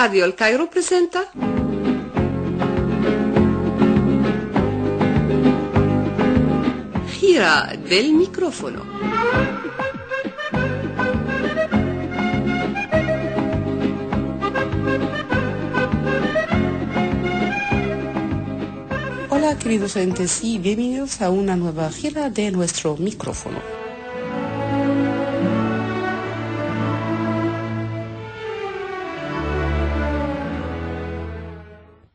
Radio El Cairo presenta Gira del micrófono. Hola queridos oyentes y bienvenidos a una nueva gira de nuestro micrófono.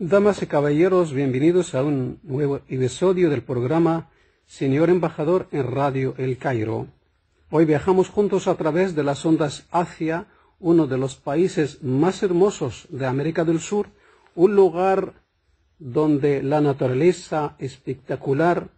Damas y caballeros, bienvenidos a un nuevo episodio del programa Señor Embajador en Radio El Cairo. Hoy viajamos juntos a través de las ondas hacia uno de los países más hermosos de América del Sur, un lugar donde la naturaleza espectacular,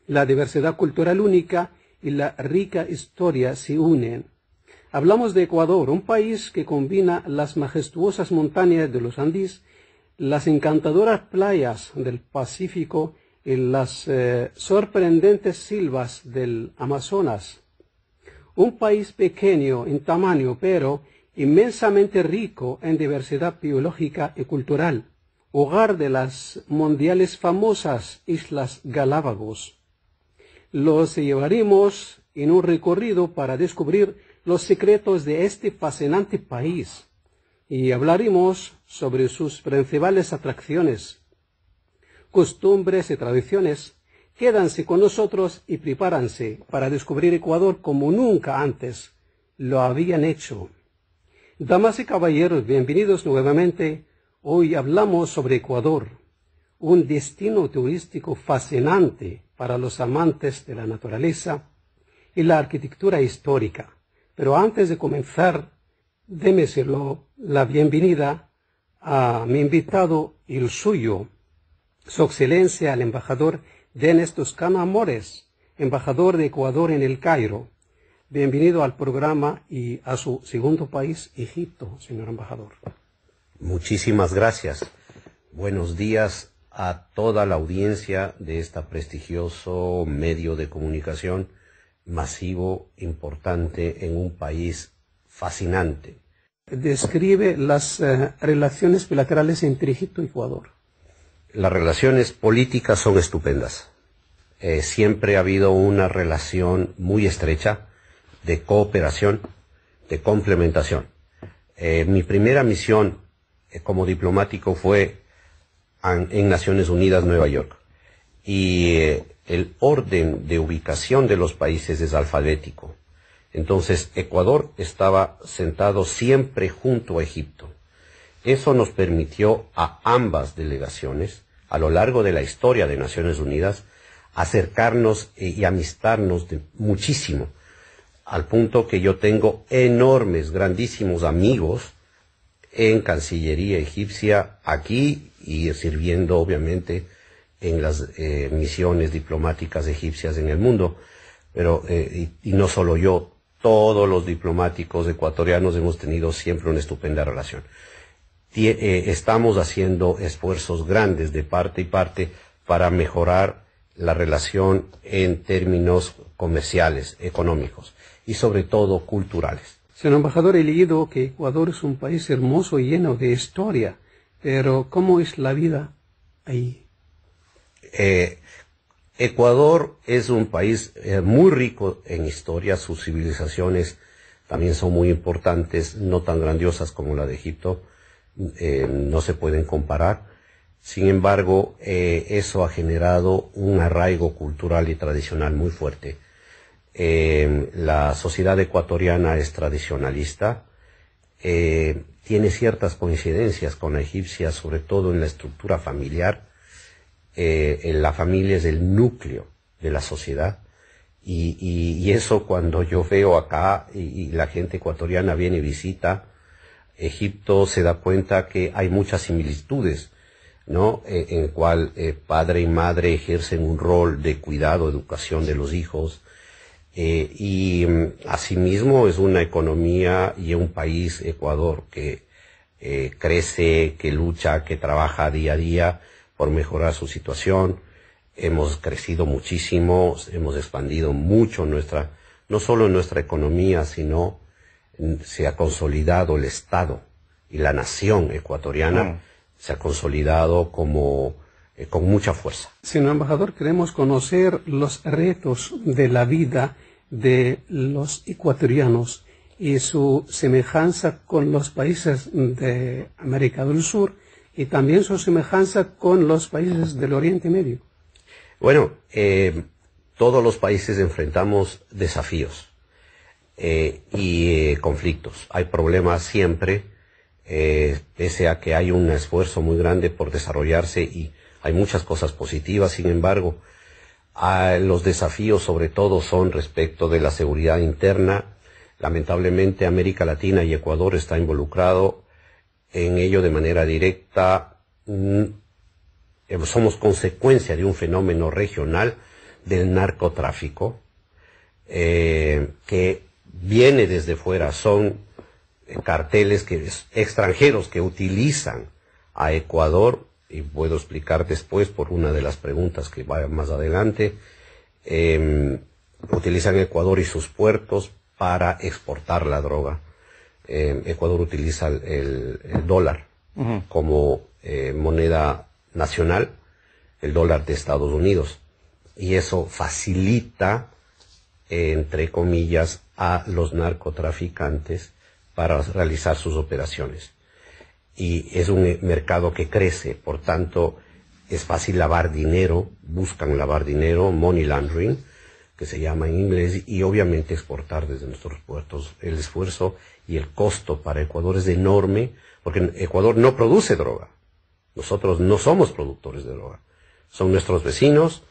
la diversidad cultural única y la rica historia se unen. Hablamos de Ecuador, un país que combina las majestuosas montañas de los Andes, las encantadoras playas del Pacífico y las sorprendentes selvas del Amazonas. Un país pequeño en tamaño, pero inmensamente rico en diversidad biológica y cultural, hogar de las mundiales famosas Islas Galápagos. Los llevaremos en un recorrido para descubrir los secretos de este fascinante país y hablaremos sobre sus principales atracciones, costumbres y tradiciones. Quédanse con nosotros y prepárense para descubrir Ecuador como nunca antes lo habían hecho. Damas y caballeros, bienvenidos nuevamente. Hoy hablamos sobre Ecuador, un destino turístico fascinante para los amantes de la naturaleza y la arquitectura histórica. Pero antes de comenzar, démeselo la bienvenida a mi invitado y el suyo, Su Excelencia el embajador Denis Toscano Amores, embajador de Ecuador en El Cairo. Bienvenido al programa y a su segundo país, Egipto, señor embajador. Muchísimas gracias. Buenos días a toda la audiencia de este prestigioso medio de comunicación masivo, importante en un país fascinante. Describe las relaciones bilaterales entre Egipto y Ecuador. Las relaciones políticas son estupendas. Siempre ha habido una relación muy estrecha de cooperación, de complementación. Mi primera misión como diplomático fue en Naciones Unidas, Nueva York. Y el orden de ubicación de los países es alfabético. Entonces, Ecuador estaba sentado siempre junto a Egipto. Eso nos permitió a ambas delegaciones, a lo largo de la historia de Naciones Unidas, acercarnos y amistarnos muchísimo, al punto que yo tengo enormes, grandísimos amigos en Cancillería egipcia, aquí y sirviendo obviamente en las misiones diplomáticas egipcias en el mundo. Pero, y no solo yo, todos los diplomáticos ecuatorianos hemos tenido siempre una estupenda relación. Estamos haciendo esfuerzos grandes de parte y parte para mejorar la relación en términos comerciales, económicos y sobre todo culturales. Señor embajador, he leído que Ecuador es un país hermoso y lleno de historia, pero ¿cómo es la vida ahí? Ecuador es un país muy rico en historia, sus civilizaciones también son muy importantes, no tan grandiosas como la de Egipto, no se pueden comparar. Sin embargo, eso ha generado un arraigo cultural y tradicional muy fuerte. La sociedad ecuatoriana es tradicionalista, tiene ciertas coincidencias con la egipcia, sobre todo en la estructura familiar. La familia es el núcleo de la sociedad y eso cuando yo veo acá y la gente ecuatoriana viene y visita Egipto se da cuenta que hay muchas similitudes, ¿no? En cual padre y madre ejercen un rol de cuidado, educación de los hijos y asimismo es una economía y un país, Ecuador, que crece, que lucha, que trabaja día a día por mejorar su situación. Hemos crecido muchísimo, hemos expandido mucho no solo nuestra economía, sino se ha consolidado el Estado y la nación ecuatoriana se ha consolidado como con mucha fuerza. Señor embajador, queremos conocer los retos de la vida de los ecuatorianos y su semejanza con los países de América del Sur y también su semejanza con los países del Oriente Medio. Bueno, todos los países enfrentamos desafíos y conflictos. Hay problemas siempre, pese a que hay un esfuerzo muy grande por desarrollarse y hay muchas cosas positivas. Sin embargo, los desafíos sobre todo son respecto de la seguridad interna. Lamentablemente América Latina y Ecuador está involucrado en ello de manera directa. Somos consecuencia de un fenómeno regional del narcotráfico que viene desde fuera. Son carteles extranjeros que utilizan a Ecuador, y puedo explicar después por una de las preguntas que va más adelante. Utilizan Ecuador y sus puertos para exportar la droga. Ecuador utiliza el dólar como moneda nacional, el dólar de Estados Unidos, y eso facilita, entre comillas, a los narcotraficantes para realizar sus operaciones. Y es un mercado que crece, por tanto es fácil lavar dinero, buscan lavar dinero, money laundering, que se llama en inglés, y obviamente exportar desde nuestros puertos. El esfuerzo y el costo para Ecuador es enorme, porque Ecuador no produce droga. Nosotros no somos productores de droga. Son nuestros vecinos.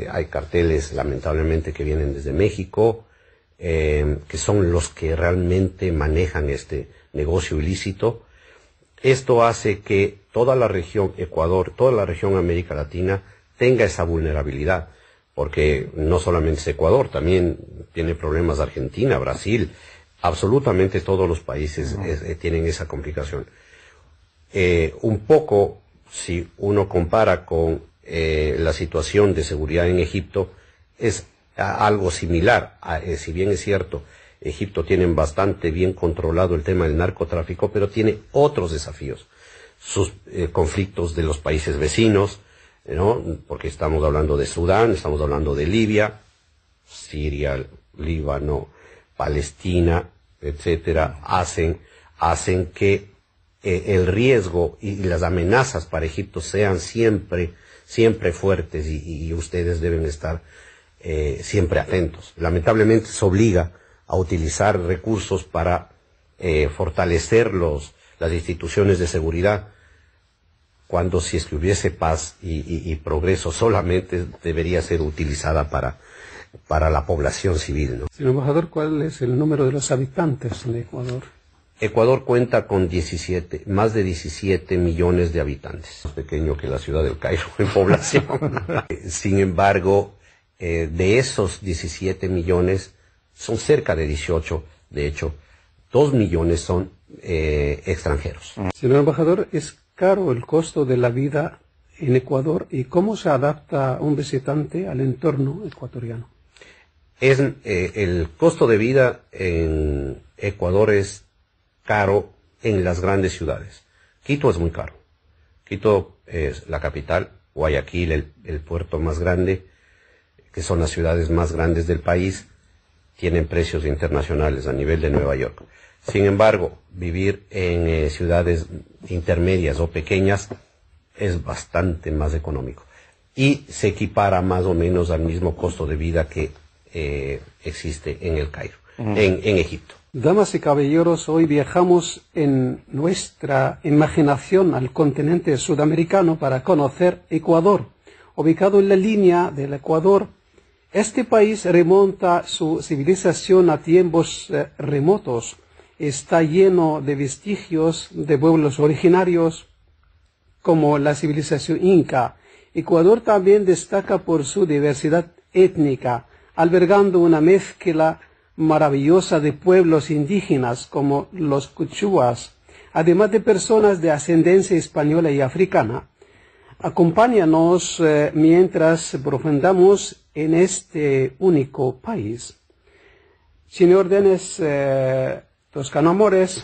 Hay carteles, lamentablemente, que vienen desde México, que son los que realmente manejan este negocio ilícito. Esto hace que toda la región Ecuador, toda la región América Latina tenga esa vulnerabilidad, porque no solamente es Ecuador, también tiene problemas Argentina, Brasil, absolutamente todos los países tienen esa complicación. Un poco, si uno compara con la situación de seguridad en Egipto, es algo similar. Si bien es cierto, Egipto tiene bastante bien controlado el tema del narcotráfico, pero tiene otros desafíos. Sus conflictos de los países vecinos, ¿no? Porque estamos hablando de Sudán, estamos hablando de Libia, Siria, Líbano, Palestina, etcétera, hacen que el riesgo y las amenazas para Egipto sean siempre fuertes, y ustedes deben estar siempre atentos. Lamentablemente se obliga a utilizar recursos para fortalecer las instituciones de seguridad, cuando si es que hubiese paz y progreso solamente debería ser utilizada para la población civil, ¿no? Señor embajador, ¿cuál es el número de los habitantes de Ecuador? Ecuador cuenta con más de 17 millones de habitantes, más pequeño que la ciudad del Cairo en población. Sin embargo, de esos 17 millones, son cerca de 18, de hecho, 2 millones son extranjeros. Señor embajador, ¿es caro el costo de la vida en Ecuador y cómo se adapta un visitante al entorno ecuatoriano? El costo de vida en Ecuador es caro en las grandes ciudades. Quito es muy caro. Quito es la capital, Guayaquil el puerto más grande, que son las ciudades más grandes del país, tienen precios internacionales a nivel de Nueva York. Sin embargo, vivir en ciudades intermedias o pequeñas es bastante más económico y se equipara más o menos al mismo costo de vida que existe en el Cairo, en Egipto. Damas y caballeros, hoy viajamos en nuestra imaginación al continente sudamericano para conocer Ecuador. Ubicado en la línea del Ecuador, este país remonta su civilización a tiempos remotos. Está lleno de vestigios de pueblos originarios, como la civilización inca. Ecuador también destaca por su diversidad étnica, albergando una mezcla maravillosa de pueblos indígenas como los Quchuas, además de personas de ascendencia española y africana. Acompáñanos mientras profundamos en este único país. Señor Denis Toscano Amores,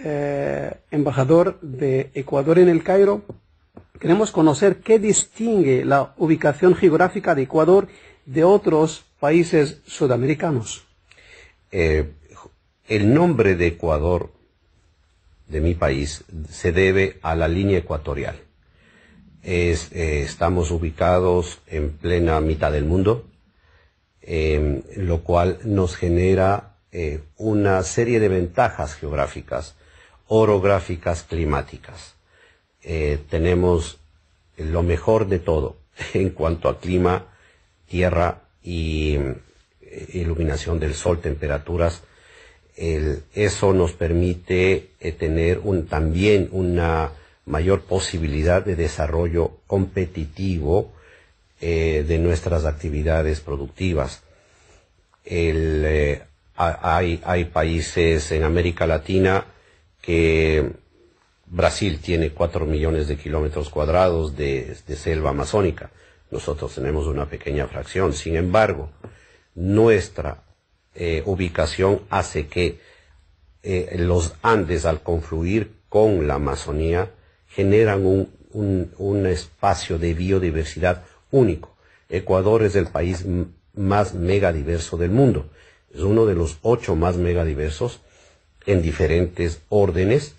embajador de Ecuador en el Cairo, queremos conocer qué distingue la ubicación geográfica de Ecuador de otros países sudamericanos. El nombre de Ecuador, de mi país, se debe a la línea ecuatorial. Estamos ubicados en plena mitad del mundo, lo cual nos genera una serie de ventajas geográficas, orográficas, climáticas. Tenemos lo mejor de todo en cuanto a clima, tierra y iluminación del sol, temperaturas. Eso nos permite tener también una mayor posibilidad de desarrollo competitivo de nuestras actividades productivas. Hay países en América Latina que Brasil tiene 4 millones de kilómetros cuadrados de selva amazónica. Nosotros tenemos una pequeña fracción. Sin embargo, nuestra ubicación hace que los Andes, al confluir con la Amazonía, generan un espacio de biodiversidad único. Ecuador es el país más megadiverso del mundo. Es uno de los 8 más megadiversos en diferentes órdenes,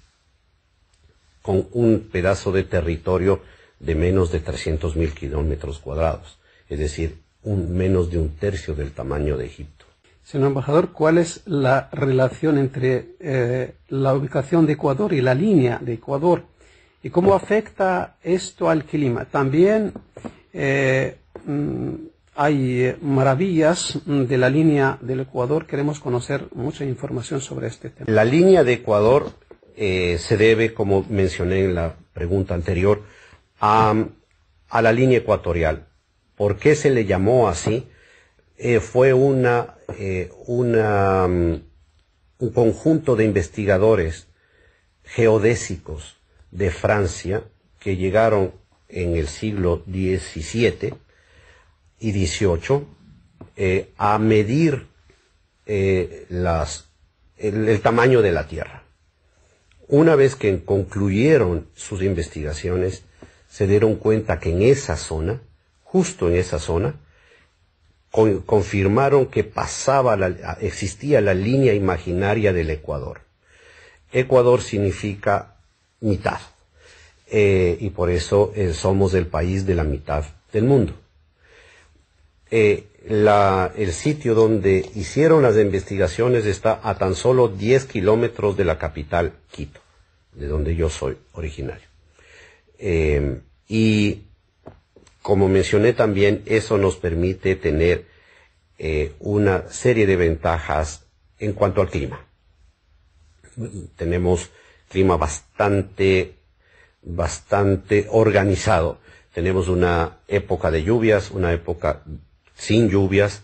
con un pedazo de territorio de menos de 300.000 kilómetros cuadrados, es decir, menos de un tercio del tamaño de Egipto. Señor embajador, ¿cuál es la relación entre la ubicación de Ecuador y la línea de Ecuador? ¿Y cómo afecta esto al clima? También hay maravillas de la línea del Ecuador. Queremos conocer mucha información sobre este tema. La línea de Ecuador se debe, como mencioné en la pregunta anterior, a la línea ecuatorial. ¿Por qué se le llamó así? Fue un conjunto de investigadores geodésicos de Francia que llegaron en el siglo XVII y XVIII a medir el tamaño de la Tierra. Una vez que concluyeron sus investigaciones, se dieron cuenta que en esa zona, justo en esa zona, confirmaron que existía la línea imaginaria del Ecuador. Ecuador significa mitad, y por eso somos el país de la mitad del mundo. El sitio donde hicieron las investigaciones está a tan solo 10 kilómetros de la capital, Quito, de donde yo soy originario. Y como mencioné también, eso nos permite tener una serie de ventajas en cuanto al clima. Tenemos clima bastante organizado. Tenemos una época de lluvias, una época sin lluvias.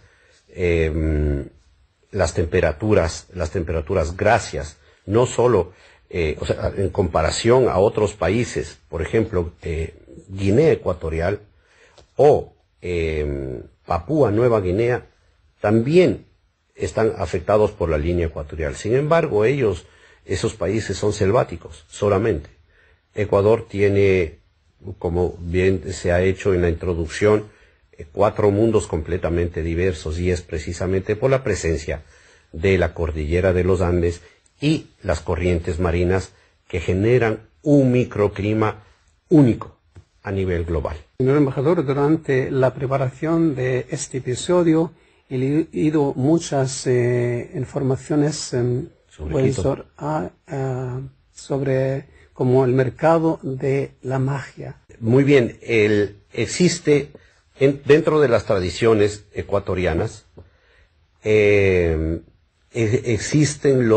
Las temperaturas gracias, no solo en comparación a otros países, por ejemplo, Guinea Ecuatorial o Papúa Nueva Guinea, también están afectados por la línea ecuatorial. Sin embargo, esos países son selváticos solamente. Ecuador tiene, como bien se ha hecho en la introducción, 4 mundos completamente diversos, y es precisamente por la presencia de la cordillera de los Andes y las corrientes marinas que generan un microclima único a nivel global. Señor embajador, durante la preparación de este episodio he leído muchas informaciones sobre como el mercado de la magia. Muy bien, existe dentro de las tradiciones ecuatorianas, existen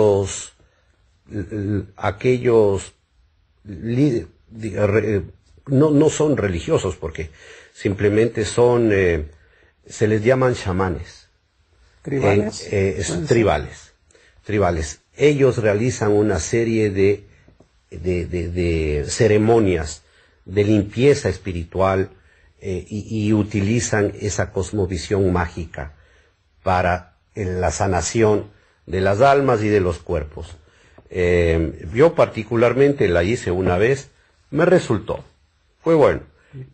aquellos no son religiosos, porque simplemente se les llaman chamanes. ¿Tribales? Tribales. Ellos realizan una serie de ceremonias de limpieza espiritual y utilizan esa cosmovisión mágica para la sanación de las almas y de los cuerpos. Yo particularmente la hice una vez, me resultó, fue bueno.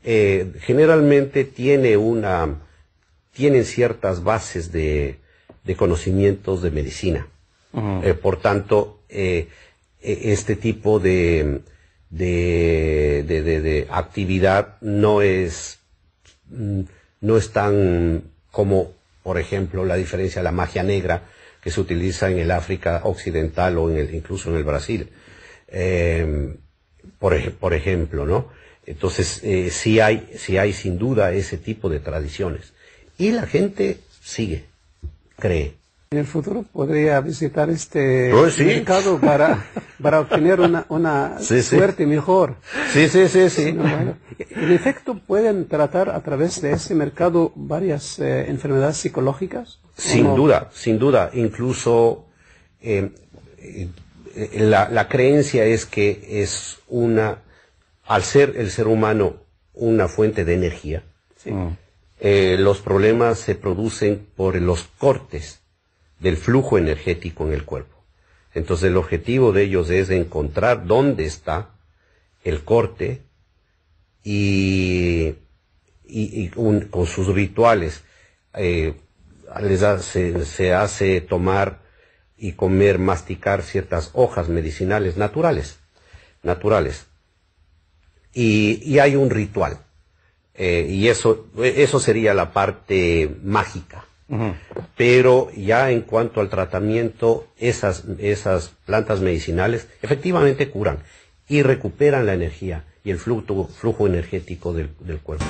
Generalmente tienen ciertas bases de conocimientos de medicina. Por tanto, este tipo de actividad no es tan como, por ejemplo, la diferencia de la magia negra que se utiliza en el África occidental o incluso en el Brasil. Por ejemplo, ¿no? Entonces, sí hay sin duda ese tipo de tradiciones. Y la gente sigue, cree. En el futuro podría visitar este Sí. mercado para obtener una Sí. suerte mejor. Sí. Bueno, en efecto, ¿pueden tratar a través de ese mercado varias enfermedades psicológicas? Sin duda. Incluso la creencia es que al ser el ser humano una fuente de energía, Sí. Los problemas se producen por los cortes del flujo energético en el cuerpo. Entonces el objetivo de ellos es encontrar dónde está el corte y con sus rituales se hace tomar y comer, masticar ciertas hojas medicinales naturales. Y hay un ritual. Y eso sería la parte mágica. Pero ya en cuanto al tratamiento, esas plantas medicinales efectivamente curan y recuperan la energía y el flujo energético del cuerpo.